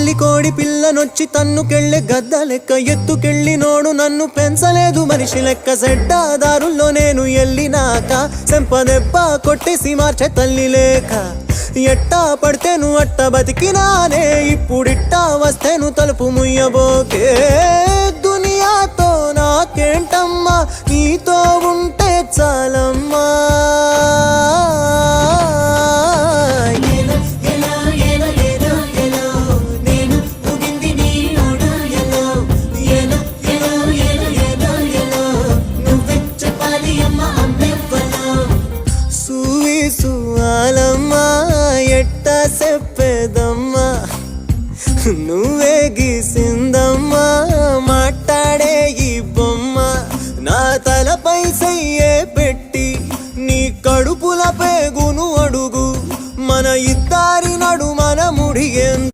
పిల్లి కోడి పిల్లనొచ్చి తన్నుకెళ్ళే గద్ద లెక్క ఎత్తుకెళ్ళి నోడు నన్ను పెంచలేదు మనిషి లెక్క సెడ్డాదారుల్లో నేను ఎల్లినాక సెంపదెబ్బ కొట్టేసి మార్చే తల్లి లేక ఎట్టా పడితేను అట్ట బతికినానే ఇప్పుడిట్టా వస్తేను తలుపు ముయ్యబోకే దునియాతో నాకేంటమ్మా నీతో ఉంటే చాలమ్మా ఎట్టా చెప్పేదమ్మా నువ్వే గీసిందమ్మా మాట్లాడే ఈ బొమ్మ నా తలపై సయ్యే పెట్టి నీ కడుపుల పేగును అడుగు మన ఇద్దరి నడు మన ముడిగే